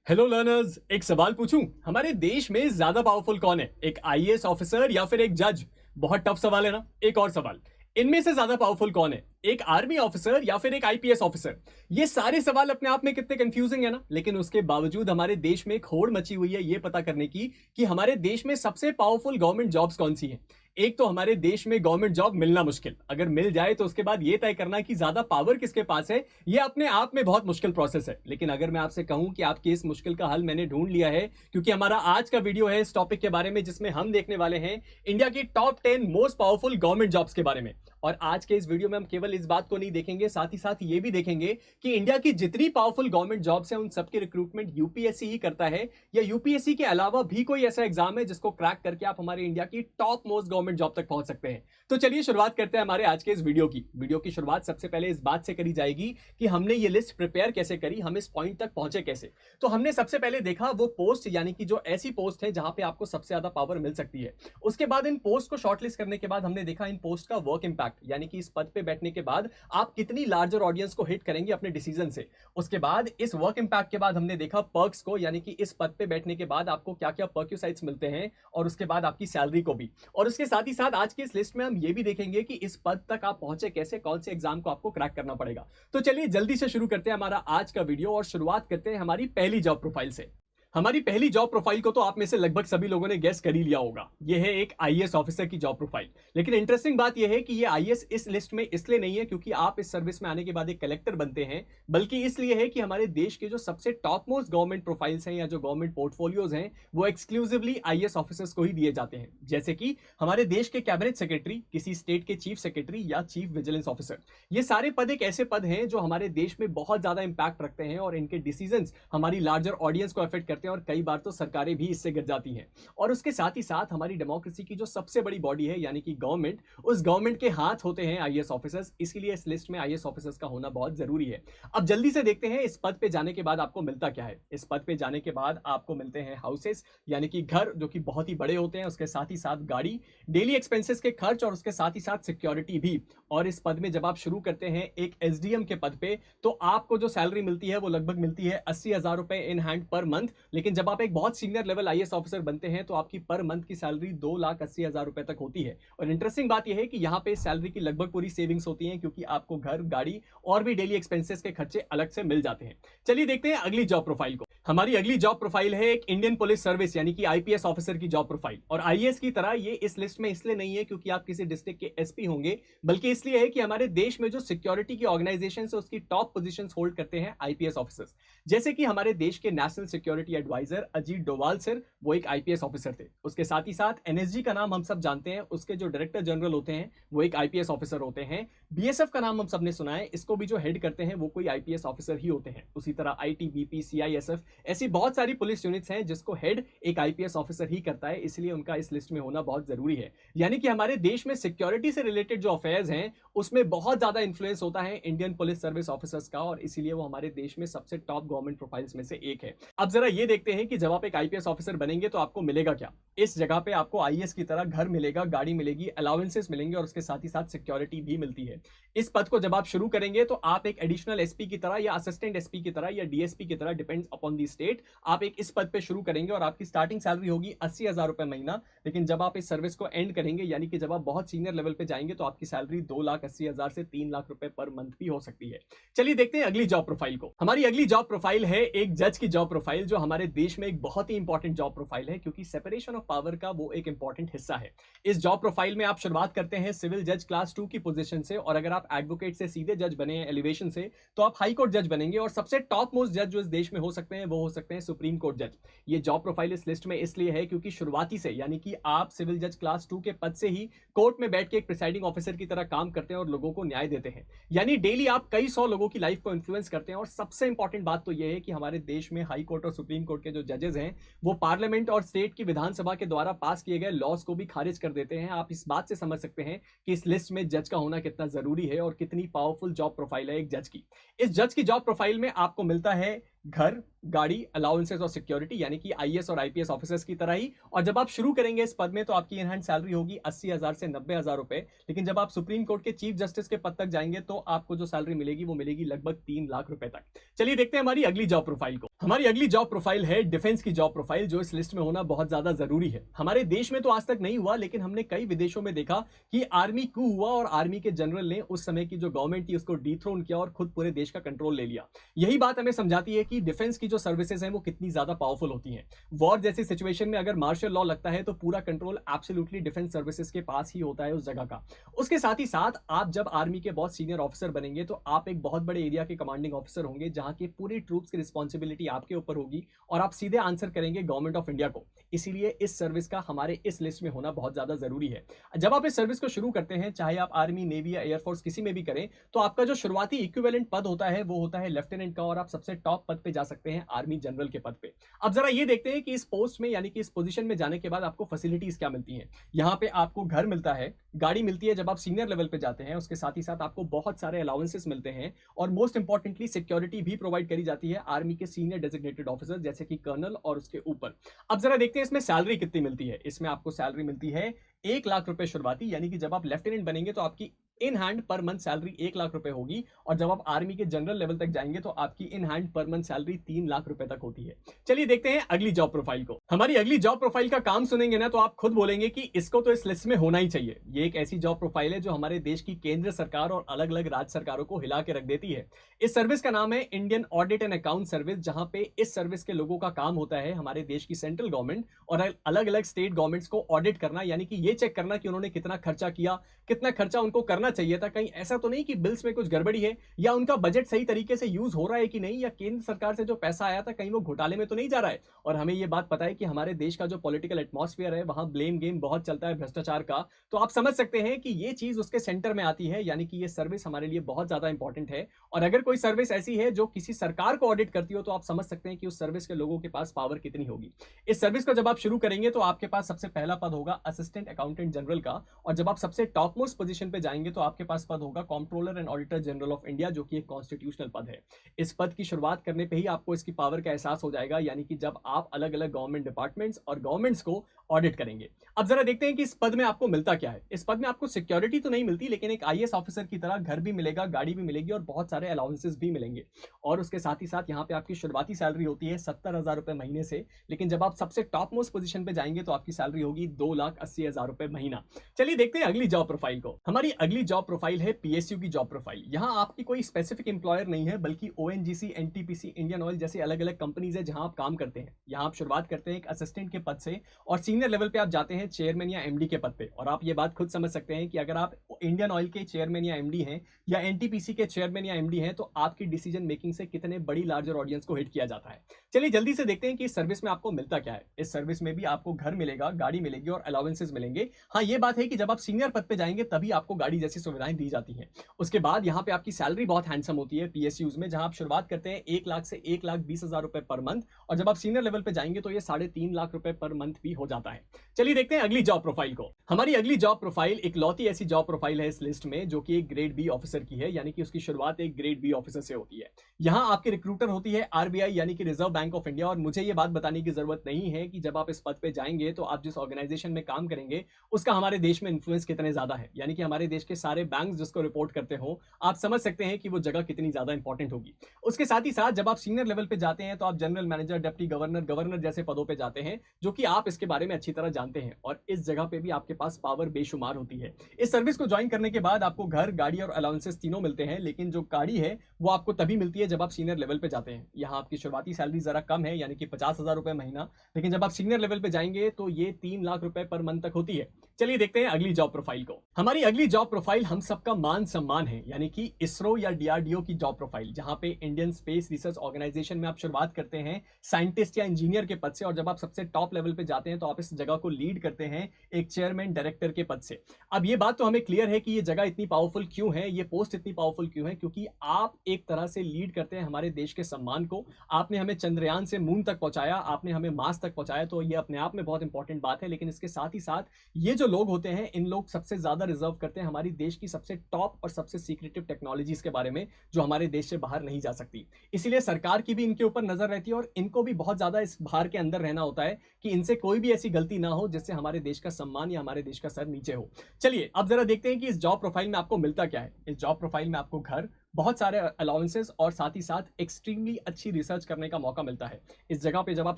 Hello learners, एक सवाल पूछूं। हमारे देश में ज्यादा पावरफुल कौन है, एक आईएएस ऑफिसर या फिर एक जज? बहुत टफ सवाल है ना। एक और सवाल, इनमें से ज्यादा पावरफुल कौन है, एक आर्मी ऑफिसर या फिर एक आईपीएस ऑफिसर? ये सारे सवाल अपने आप में कितने कंफ्यूजिंग है ना। लेकिन उसके बावजूद हमारे देश में एक होड़ मची हुई है ये पता करने की कि हमारे देश में सबसे पावरफुल गवर्नमेंट जॉब्स कौन सी हैं। एक तो हमारे देश में गवर्नमेंट जॉब मिलना मुश्किल, अगर मिल जाए तो उसके बाद ये तय करना कि ज्यादा पावर किसके पास है, ये अपने आप में बहुत मुश्किल प्रोसेस है। लेकिन अगर मैं आपसे कहूं कि आपकी इस मुश्किल का हल मैंने ढूंढ लिया है, क्योंकि हमारा आज का वीडियो है इस टॉपिक के बारे में जिसमें हम देखने वाले हैं इंडिया की top 10 most powerful government jobs के बारे में। और आज के इस वीडियो में हम केवल इस बात को नहीं देखेंगे, साथ ही साथ ये भी देखेंगे कि इंडिया की जितनी पावरफुल गवर्नमेंट जॉब्स हैं उन सबकी रिक्रूटमेंट यूपीएससी ही करता है, या यूपीएससी के अलावा भी कोई ऐसा एग्जाम है जिसको क्रैक करके आप हमारे इंडिया की टॉप मोस्ट गवर्नमेंट जॉब तक पहुंच सकते हैं। तो चलिए शुरुआत करते हैं हमारे आज के इस वीडियो की शुरुआत सबसे पहले इस बात से करी जाएगी कि हमने ये लिस्ट प्रिपेयर कैसे करी, हम इस पॉइंट तक पहुंचे कैसे। तो हमने सबसे पहले देखा वो पोस्ट, यानी कि जो ऐसी पोस्ट है जहां पे आपको सबसे ज्यादा पावर मिल सकती है। उसके बाद इन पोस्ट को शॉर्टलिस्ट करने के बाद हमने देखा इन पोस्ट का वर्क इंपैक्ट, यानी कि इस पद पे बैठने के बाद आप कितनी लार्जर ऑडियंस को हिट करेंगे अपने डिसीजन से। उसके बाद इस वर्क इंपैक्ट के बाद हमने देखा पर्क्स को, यानी कि इस पद पे बैठने के बाद आपको क्या क्या पर्क्यूसाइट्स मिलते हैं, और उसके बाद आपकी सैलरी को भी। और उसके साथ ही साथ आज की इस लिस्ट में हम ये भी देखेंगे कि इस पद तक आप पहुंचे कैसे, कौन से एग्जाम को आपको क्रैक करना पड़ेगा। तो चलिए जल्दी से शुरू करते हैं हमारा आज का वीडियो और शुरुआत करते हैं हमारी पहली जॉब प्रोफाइल से। हमारी पहली जॉब प्रोफाइल को तो आप में से लगभग सभी लोगों ने गेस कर ही लिया होगा, यह है एक आईएएस ऑफिसर की जॉब प्रोफाइल। लेकिन इंटरेस्टिंग बात यह है कि ये आईएएस इस लिस्ट में इसलिए नहीं है क्योंकि आप इस सर्विस में आने के बाद एक कलेक्टर बनते हैं, बल्कि इसलिए है कि हमारे देश के जो सबसे टॉप मोस्ट गवर्नमेंट प्रोफाइल्स हैं या जो गवर्नमेंट पोर्टफोलियोज हैं वो एक्सक्लूसिवली आईएएस ऑफिसर्स को ही दिए जाते हैं। जैसे कि हमारे देश के कैबिनेट सेक्रेटरी, किसी स्टेट के चीफ सेक्रेटरी या चीफ विजिलेंस ऑफिसर। ये सारे पद एक ऐसे पद हैं जो हमारे देश में बहुत ज्यादा इंपैक्ट रखते हैं और इनके डिसीजंस हमारी लार्जर ऑडियंस को अफेक्ट करते हैं और कई बार तो सरकारें भी इससे गिर जाती हैं। और उसके साथ ही साथ हमारी डेमोक्रेसी की जो सबसे बड़ी बॉडी है यानी कि गवर्नमेंट, उस गवर्नमेंट के हाथ होते हैं आईएएस ऑफिसर्स। इसीलिए इस लिस्ट में आईएएस ऑफिसर्स का होना बहुत जरूरी है। अब जल्दी से देखते हैं इस पद पे जाने के बाद आपको मिलता क्या है। इस पद पे जाने के बाद आपको मिलते हैं हाउसेस, यानी कि घर, जो कि बहुत ही बड़े होते हैं। उसके साथ ही साथ गाड़ी, डेली एक्सपेंसेस के खर्च, और उसके साथ ही साथ सिक्योरिटी भी। और इस पद में जब आप शुरू करते हैं एक एसडीएम के पद पे, तो आपको जो सैलरी मिलती है वो लगभग मिलती है 80,000 रुपए इन हैंड पर मंथ। लेकिन जब आप एक बहुत सीनियर लेवल आईएएस ऑफिसर बनते हैं तो आपकी पर मंथ की सैलरी 2,80,000 रुपए तक होती है। और इंटरेस्टिंग बात यह है कि यहाँ पे सैलरी की लगभग पूरी सेविंग्स होती हैं, क्योंकि आपको घर, गाड़ी और भी डेली एक्सपेंसेस के खर्चे अलग से मिल जाते हैं। चलिए देखते हैं अगली जॉब प्रोफाइल को। हमारी अगली जॉब प्रोफाइल है एक इंडियन पुलिस सर्विस, यानी कि आईपीएस ऑफिसर की जॉब प्रोफाइल। और आईएएस की तरह ये इस लिस्ट में इसलिए नहीं है क्योंकि आप किसी डिस्ट्रिक्ट के एसपी होंगे, बल्कि इसलिए है कि हमारे देश में जो सिक्योरिटी की ऑर्गेनाइजेशन है उसकी टॉप पोजीशंस होल्ड करते हैं आईपीएस ऑफिसर्स। जैसे कि हमारे देश के national security adviser Ajit Doval sir, वो एक आईपीएस ऑफिसर थे। उसके साथ ही साथ एनएसजी का नाम हम सब जानते हैं, उसके जो डायरेक्टर जनरल होते हैं वो एक आईपीएस ऑफिसर होते हैं। बीएसएफ का नाम हम सबने सुना है, इसको भी जो हेड करते हैं वो कोई आईपीएस ऑफिसर ही होते हैं। उसी तरह आईटीबीपी, सीआईएसएफ, ऐसी बहुत सारी पुलिस यूनिट्स हैं जिसको हेड एक आईपीएस ऑफिसर ही करता है, इसलिए उनका इस लिस्ट में होना बहुत जरूरी है। यानी कि हमारे देश में सिक्योरिटी से रिलेटेड जो अफेयर्स हैं उसमें बहुत ज्यादा इंफ्लुएंस होता है इंडियन पुलिस सर्विस ऑफिसर्स का, और इसीलिए वो हमारे देश में सबसे टॉप गवर्नमेंट प्रोफाइल्स में से एक है। अब जरा ये देखते हैं कि जब आप एक आईपीएस ऑफिसर बनेंगे तो आपको मिलेगा क्या। इस जगह पे आपको आईएएस की तरह घर मिलेगा, गाड़ी मिलेगी, अलाउंसेस मिलेंगे, और उसके साथ ही साथ सिक्योरिटी भी मिलती है। इस पद को जब आप शुरू करेंगे तो आप एक एडिशनल एसपी की तरह या असिस्टेंट एसपी की तरह या डीएसपी की तरह, डिपेंड्स अपॉन दी स्टेट, आप एक इस पद पे शुरू करेंगे और आपकी स्टार्टिंग सैलरी होगी 80,000 रुपए महीना। लेकिन जब आप इस सर्विस को एंड करेंगे, यानी कि जब आप बहुत सीनियर लेवल पे जाएंगे, तो आपकी सैलरी 2,80,000 से 3,00,000 रुपए पर मंथ भी हो सकती है। चलिए देखते हैं अगली जॉब प्रोफाइल को। हमारी अगली जॉब प्रोफाइल है एक जज की जॉब प्रोफाइल, जो हमारे देश में एक बहुत ही इंपॉर्टेंट जॉब प्रोफाइल है, क्योंकि सेपरेशन ऑफ पावर का वो एक इंपॉर्टेंट हिस्सा है। इस जॉब प्रोफाइल में आप शुरुआत करते हैं सिविल जज क्लास 2 की पोजीशन से, और अगर आप एडवोकेट से सीधे जज बने हैं एलिवेशन से, तो आप हाई कोर्ट जज बनेंगे। और सबसे टॉप मोस्ट जज जो इस देश में हो सकते हैं वो हो सकते हैं सुप्रीम कोर्ट जज। ये जॉब प्रोफाइल इस लिस्ट में इसलिए है क्योंकि शुरुआती से, यानी कि आप सिविल जज क्लास 2 के पद से ही कोर्ट में बैठ के एक प्रिसाइडिंग ऑफिसर की तरह काम करते हैं और लोगों को न्याय देते हैं। यानी डेली आप कई सौ लोगों की लाइफ को इन्फ्लुएंस करते हैं। और सबसे इंपॉर्टेंट बात तो यह है कि हमारे देश में हाई कोर्ट और सुप्रीम कोर्ट के जो जजेस हैं वो पार्लियामेंट और स्टेट की विधानसभा के द्वारा पास किए गए लॉज को भी खारिज कर देते हैं। आप इस बात से समझ सकते हैं कि इस लिस्ट में जज का होना कितना जरूरी है और कितनी पावरफुल जॉब प्रोफाइल है एक जज की। इस जज की जॉब प्रोफाइल में आपको मिलता है घर, गाड़ी, अलाउंसेस और सिक्योरिटी, यानी कि आईएएस और आईपीएस ऑफिसर्स की तरह ही। और जब आप शुरू करेंगे इस पद में तो आपकी इन हैंड सैलरी होगी 80,000 से 90,000 रुपए। लेकिन जब आप सुप्रीम कोर्ट के चीफ जस्टिस के पद तक जाएंगे तो आपको जो सैलरी मिलेगी वो मिलेगी लगभग 3,00,000 रुपए तक। चलिए देखते हैं हमारी अगली जॉब प्रोफाइल को। हमारी अगली जॉब प्रोफाइल है डिफेंस की जॉब प्रोफाइल, जो इस लिस्ट में होना बहुत ज्यादा जरूरी है। हमारे देश में तो आज तक नहीं हुआ, लेकिन हमने कई विदेशों में देखा कि आर्मी कू हुआ और आर्मी के जनरल ने उस समय की जो गवर्नमेंट थी उसको डिथ्रोन किया और खुद पूरे देश का कंट्रोल ले लिया। यही बात हमें समझाती है कि डिफेंस की जो सर्विसेज हैं वो कितनी ज्यादा पावरफुल होती हैं। वॉर जैसी सिचुएशन में अगर मार्शल लॉ लगता है तो पूरा कंट्रोल एब्सोल्युटली डिफेंस सर्विसेज के पास ही होता है उस जगह का। उसके साथ ही साथ आप जब आर्मी के बहुत सीनियर ऑफिसर बनेंगे तो आप एक बहुत बड़े एरिया के कमांडिंग ऑफिसर होंगे, जहां की पूरी ट्रूप्स की रिस्पॉन्सिबिलिटी आपके ऊपर होगी और आप सीधे आंसर करेंगे गवर्नमेंट ऑफ इंडिया को। इसीलिए इस सर्विस का हमारे इस लिस्ट में होना बहुत ज्यादा जरूरी है। जब आप इस सर्विस को शुरू करते हैं, चाहे आप आर्मी, नेवी या एयरफोर्स किसी में भी करें, तो आपका जो शुरुआती इक्विवेलेंट पद होता है वो होता है लेफ्टिनेंट का, और आप सबसे टॉप पद पे जा सकते हैं आर्मी जनरल के पद पे। अब जरा ये देखते हैं कि इस पोस्ट में यानी कि इस पोजीशन में जाने के बाद आपको फैसिलिटीज क्या मिलती हैं। यहाँ पे आपको घर मिलता है, गाड़ी मिलती है जब आप सीनियर लेवल पे जाते हैं, उसके साथ ही साथ आपको बहुत सारे अलाउंसेस मिलते हैं और मोस्ट इंपॉर्टेंटली सिक्योरिटी भी प्रोवाइड करी जाती है आर्मी के सीनियर डेजिग्नेटेड ऑफिसर जैसे कि कर्नल और उसके ऊपर। अब जरा देखते हैं इसमें सैलरी कितनी मिलती है। इसमें आपको सैलरी मिलती है 1 लाख रुपए शुरुआती, यानी कि जब आप लेफ्टिनेंट बनेंगे तो आपकी in hand per month salary 1 lakh रुपए होगी, और जब आप आर्मी के जनरल लेवल तक जाएंगे तो आपकी in hand per month salary 3 lakh रुपए तक होती है। चलिए देखते हैं अगली जॉब प्रोफाइल को। हमारी अगली जॉब प्रोफाइल का काम सुनेंगे ना तो आप खुद बोलेंगे कि इसको तो इस लिस्ट में होना ही चाहिए। ये एक ऐसी जॉब प्रोफाइल है जो हमारे देश की केंद्र सरकार और अलग अलग राज्य सरकारों को हिला के रख देती है। इस सर्विस का नाम है Indian audit and account service, जहां पे इस सर्विस के लोगों का काम होता है हमारे देश की सेंट्रल गवर्नमेंट और अलग अलग स्टेट गवर्नमेंट्स को ऑडिट करना, यानी कि ये चेक करना कि उन्होंने कितना खर्चा किया, कितना खर्चा उनको करना चाहिए था, कहीं ऐसा तो नहीं कि बिल्स में कुछ गड़बड़ी है, या उनका बजट सही तरीके से यूज हो रहा है कि नहीं, या केंद्र सरकार से जो पैसा आया था कहीं वो घोटाले में तो नहीं जा रहा है। और हमें ये बात पता है कि हमारे देश का जो पॉलिटिकल एटमॉस्फेयर है वहां ब्लेम गेम बहुत चलता है भ्रष्टाचार का, तो आप समझ सकते हैं कि ये चीज उसके सेंटर में आती है, यानी कि ये सर्विस हमारे लिए बहुत ज्यादा इंपॉर्टेंट है। और अगर कोई सर्विस ऐसी है जो किसी सरकार को ऑडिट करती हो तो आप समझ सकते हैं कि उस सर्विस के लोगों के पास पावर कितनी होगी। इस सर्विस को जब आप शुरू करेंगे तो आपके पास सबसे पहला पद होगा असिस्टेंट अकाउंटेंट जनरल का, और जब आप सबसे टॉप मोस्ट पोजीशन पे जाएंगे तो आपके पास पद होगा controller and auditor general of India, जो कि एक कॉन्स्टिट्यूशनल पद है। इस पद की शुरुआत करने पे ही आपको इसकी पावर का एहसास हो जाएगा, यानी कि जब आप अलग अलग गवर्नमेंट डिपार्टमेंट्स और गवर्नमेंट्स को ऑडिट करेंगे। अब जरा देखते हैं कि इस पद में आपको मिलता क्या है। इस पद में आपको सिक्योरिटी तो नहीं मिलती, लेकिन एक आईएएस ऑफिसर की तरह घर भी मिलेगा, गाड़ी भी मिलेगी और बहुत सारे अलाउंसेस भी मिलेंगे। और उसके साथ ही साथ यहाँ पे आपकी शुरुआती सैलरी होती है 70,000 रुपए महीने से, लेकिन जब आप सबसे टॉप मोस्ट पोजीशन पे जाएंगे तो आपकी सैलरी होगी 2,80,000 रुपए महीना। चलिए देखते हैं अगली जॉब प्रोफाइल को। हमारी अगली जॉब प्रोफाइल है पीएसयू की जॉब प्रोफाइल। यहाँ आपकी कोई स्पेसिफिक एम्प्लॉयर नहीं है, बल्कि ओएनजीसी, एनटीपीसी, इंडियन ऑयल जैसे अलग अलग कंपनीज है जहां आप काम करते हैं। यहाँ आप शुरुआत करते हैं एक असिस्टेंट के पद से और सीनियर लेवल पे आप जाते हैं चेयरमैन या एमडी के पद पे। और आप ये बात खुद समझ सकते हैं कि अगर आप इंडियन ऑयल के चेयरमैन या एमडी हैं या एनटीपीसी के चेयरमैन या एमडी हैं तो आपकी डिसीजन मेकिंग से कितने बड़ी लार्जर ऑडियंस को हिट किया जाता है। चलिए जल्दी से देखते हैं कि इस सर्विस में आपको मिलता क्या है। इस सर्विस में भी आपको घर मिलेगा, गाड़ी मिलेगी और अलाउंसेस मिलेंगे। हाँ, ये बात है कि जब आप सीनियर पद पे जाएंगे तभी आपको गाड़ी जैसी सुविधाएं दी जाती हैं। उसके बाद यहाँ पे आपकी सैलरी बहुत हैंडसम होती है पीएसयूज में, जहां आप शुरुआत करते हैं 1 लाख से 1,20,000 रुपए पर मंथ, और जब आप सीनियर लेवल पे जाएंगे तो ये 3.5 लाख रुपए पर मंथ भी हो जाता है। चलिए देखते हैं अगली जॉब प्रोफाइल को। हमारी अगली जॉब प्रोफाइल एक लौती ऐसी जॉब प्रोफाइल है इस लिस्ट में जो कि एक ग्रेड बी ऑफिसर की है, यानी कि उसकी शुरुआत एक ग्रेड बी ऑफिसर से होती है। यहाँ आपकी रिक्रूटर होती है आरबीआई यानी कि रिजर्व बैंक ऑफ इंडिया। और मुझे ये बात बताने की जरूरत नहीं है कि जब आप इस पद पे जाएंगे तो आप जिस ऑर्गेनाइजेशन में काम करेंगे उसका हमारे देश में इन्फ्लुएंस कितने ज्यादा है, यानी कि हमारे देश के सारे बैंक जिसको रिपोर्ट करते हो, आप समझ सकते हैं कि वो जगह कितनी ज्यादा इंपॉर्टेंट होगी। उसके साथ ही साथ जब आप सीनियर लेवल पे जाते हैं तो आप general manager, deputy governor, governor जैसे पदों पे जाते हैं, जो कि आप इसके बारे में अच्छी तरह जानते हैं। और इस जगह पे भी आपके पास पावर बेशुमार होती है। इस सर्विस को ज्वाइन करने के बाद आपको घर, गाड़ी और अलाउंसेस तीनों मिलते हैं, लेकिन जो गाड़ी है वो आपको तभी मिलती है जब आप सीनियर लेवल पे जाते हैं। यहाँ आपकी शुरुआती सैलरी जरा कम है, यानी कि 50,000 रुपए महीना, लेकिन जब आप सीनियर लेवल पे जाएंगे तो ये 3 लाख रुपए पर मंथ तक होती है। चलिए देखते हैं अगली जॉब प्रोफाइल को। हमारी अगली जॉब प्रोफाइल हम सबका मान सम्मान है, यानी कि इसरो या डीआरडीओ की जॉब प्रोफाइल, जहां पे इंडियन स्पेस रिसर्च ऑर्गेनाइजेशन में आप शुरुआत करते हैं साइंटिस्ट या इंजीनियर के पद से, और जब आप सबसे टॉप लेवल पे जाते हैं तो आप इस जगह को लीड करते हैं एक चेयरमैन डायरेक्टर के पद से। अब ये बात तो हमें क्लियर है कि ये जगह इतनी पावरफुल क्यों है, ये पोस्ट इतनी पावरफुल क्यों है, क्योंकि आप एक तरह से लीड करते हैं हमारे देश के सम्मान को। आपने हमें चंद्रयान से मून तक पहुंचाया, आपने हमें मार्स तक पहुंचाया, तो ये अपने आप में बहुत इंपॉर्टेंट बात है। लेकिन इसके साथ ही साथ ये जो लोग होते हैं, इन लोग सबसे ज्यादा रिजर्व करते हैं हमारी देश की सबसे टॉप और सबसे सीक्रेटिव टेक्नोलॉजीज के बारे में, जो हमारे देश से बाहर नहीं जा सकती। इसीलिए सरकार की भी इनके ऊपर नजर रहती है और इनको भी बहुत ज्यादा इस भार के अंदर रहना होता है कि इनसे कोई भी ऐसी गलती ना हो जिससे हमारे देश का सम्मान या हमारे देश का सर नीचे हो। चलिए अब जरा देखते हैं कि इस जॉब प्रोफाइल में आपको मिलता क्या है। इस जॉब प्रोफाइल में आपको घर, बहुत सारे अलाउंसेस और साथ ही साथ एक्सट्रीमली अच्छी रिसर्च करने का मौका मिलता है। इस जगह पे जब आप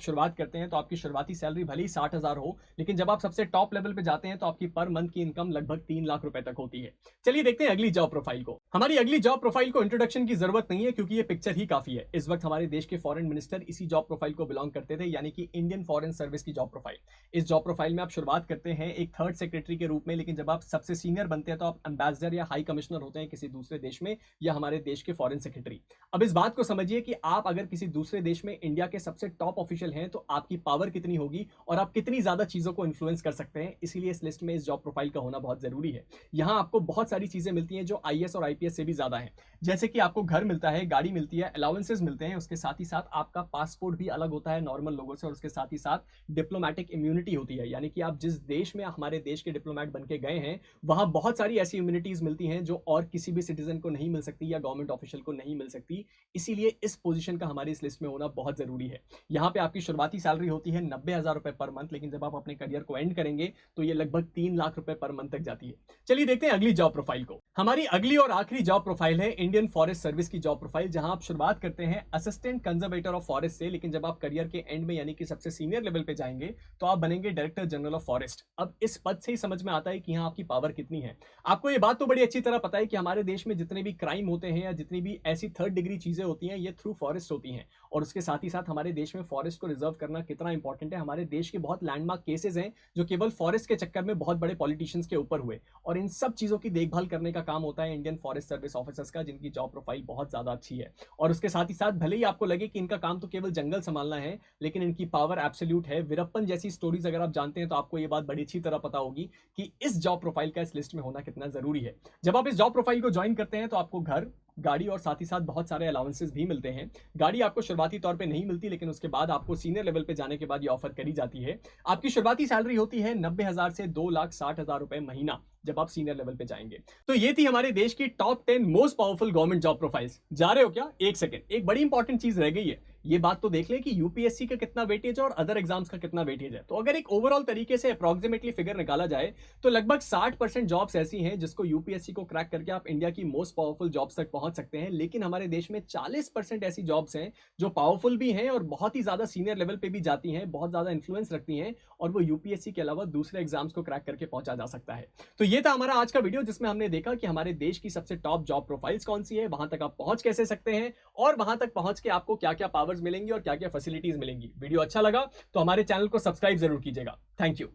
शुरुआत करते हैं तो आपकी शुरुआती सैलरी भले ही 60,000 हो, लेकिन जब आप सबसे टॉप लेवल पे जाते हैं तो आपकी पर मंथ की इनकम लगभग 3 लाख रुपए तक होती है। चलिए देखते हैं अगली जॉब प्रोफाइल को। हमारी अगली जॉब प्रोफाइल को इंट्रोडक्शन की जरूरत नहीं है क्योंकि ये पिक्चर ही काफी है। इस वक्त हमारे देश के फॉरेन मिनिस्टर इसी जॉब प्रोफाइल को बिलोंग करते थे, यानी कि इंडियन फॉरेन सर्विस की जॉब प्रोफाइल। इस जॉब प्रोफाइल में आप शुरुआत करते हैं एक थर्ड सेक्रेटरी के रूप में, लेकिन जब आप सबसे सीनियर बनते हैं तो आप एम्बेसडर या हाई कमिश्नर होते हैं किसी दूसरे देश में, या हमारे देश के फॉरेन सेक्रेटरी। अब इस बात को समझिए कि आप अगर किसी दूसरे देश में इंडिया के सबसे टॉप ऑफिशियल हैं तो आपकी पावर कितनी होगी और आप कितनी ज्यादा चीजों को इन्फ्लुएंस कर सकते हैं। इसीलिए इस लिस्ट में इस जॉब प्रोफाइल का होना बहुत जरूरी है। यहाँ आपको बहुत सारी चीजें मिलती हैं जो आईएएस और आईपीएस से भी ज्यादा है, जैसे कि आपको घर मिलता है, गाड़ी मिलती है, अलाउंसेस मिलते हैं, उसके साथ ही साथ आपका पासपोर्ट भी अलग होता है नॉर्मल लोगों से, और उसके साथ ही साथ डिप्लोमेटिक इम्यूनिटी होती है, यानी कि आप जिस देश में हमारे देश के डिप्लोमेट बन के गए हैं वहां बहुत सारी ऐसी इम्यूनिटीज मिलती हैं जो और किसी भी सिटीजन को नहीं मिल सकती या गवर्नमेंट ऑफिशियल को नहीं मिल सकती। इसीलिए इस पोजीशन का हमारी इस लिस्ट में होना बहुत जरूरी है। यहाँ पे आपकी शुरुआती सैलरी होती है 90,000 रुपए पर मंथ, लेकिन जब आप अपने करियर को एंड करेंगे तो ये लगभग 3 लाख रुपए पर मंथ तक जाती है। चलिए देखते हैं अगली जॉब प्रोफाइल को। हमारी अगली और आखिरी जॉब प्रोफाइल है इंडियन फॉरेस्ट सर्विस की जॉब प्रोफाइल, जहां आप शुरुआत करते हैं असिस्टेंट कंजर्वेटर ऑफ फॉरेस्ट से, लेकिन जब आप करियर के एंड में यानी कि सबसे सीनियर लेवल पे जाएंगे तो आप बनेंगे डायरेक्टर जनरल ऑफ फॉरेस्ट। अब इस पद से ही समझ में आता है कि यहाँ आपकी पावर कितनी है। आपको ये बात तो बड़ी अच्छी तरह पता है कि हमारे देश में जितने भी क्राइम होते हैं या जितनी भी ऐसी थर्ड डिग्री चीजें होती हैं ये थ्रू फॉरेस्ट होती हैं, और उसके साथ ही साथ हमारे देश में फॉरेस्ट को रिजर्व करना कितना इंपॉर्टेंट है। हमारे देश के बहुत लैंडमार्क केसेस हैं जो केवल फॉरेस्ट के चक्कर में बहुत बड़े पॉलिटिशियंस के ऊपर हुए, और इन सब चीजों की देखभाल करने का काम होता है इंडियन फॉरेस्ट सर्विस ऑफिसर्स का, जिनकी जॉब प्रोफाइल बहुत ज्यादा अच्छी है। और उसके साथ ही साथ भले ही आपको लगे कि इनका काम तो केवल जंगल संभालना है, लेकिन इनकी पावर एब्सोल्यूट है। वीरप्पन जैसी स्टोरीज अगर आप जानते हैं तो आपको ये बात बड़ी अच्छी तरह पता होगी कि इस जॉब प्रोफाइल का इस लिस्ट में होना कितना जरूरी है। जब आप इस जॉब प्रोफाइल को ज्वाइन करते हैं तो आपको घर, गाड़ी और साथ ही साथ बहुत सारे अलाउंसेस भी मिलते हैं। गाड़ी आपको शुरुआती तौर पे नहीं मिलती, लेकिन उसके बाद आपको सीनियर लेवल पे जाने के बाद ये ऑफर करी जाती है। आपकी शुरुआती सैलरी होती है 90,000 से 2,60,000 रुपए महीना जब आप सीनियर लेवल पे जाएंगे। तो ये थी हमारे देश की top 10 most powerful government job profiles. जा रहे हो क्या? एक सेकंड, एक बड़ी इंपॉर्टेंट चीज रह गई है। ये बात तो देख लें कि यूपीएससी का कितना वेटेज है और अदर एग्जाम्स का कितना वेटेज है। तो अगर एक ओवरऑल तरीके से अप्रोक्सीमेटली फिगर निकाला जाए तो लगभग 60% जॉब्स ऐसी हैं जिसको यूपीएससी को क्रैक करके आप इंडिया की मोस्ट पावरफुल जॉब्स तक पहुंच सकते हैं, लेकिन हमारे देश में 40% ऐसी जॉब्स हैं जो पावरफुल भी हैं और बहुत ही ज्यादा सीनियर लेवल पे भी जाती हैं, बहुत ज्यादा इंफ्लुएंस रखती हैं, और वो यूपीएससी के अलावा दूसरे एग्जाम्स को क्रैक करके पहुंचा जा सकता है। तो ये था हमारा आज का वीडियो, जिसमें हमने देखा कि हमारे देश की सबसे टॉप जॉब प्रोफाइल्स कौन सी है, वहां तक आप पहुंच कैसे सकते हैं, और वहां तक पहुंच के आपको क्या क्या पावर्स मिलेंगी और क्या क्या फैसिलिटीज मिलेंगी। वीडियो अच्छा लगा तो हमारे चैनल को सब्सक्राइब जरूर कीजिएगा। Thank you.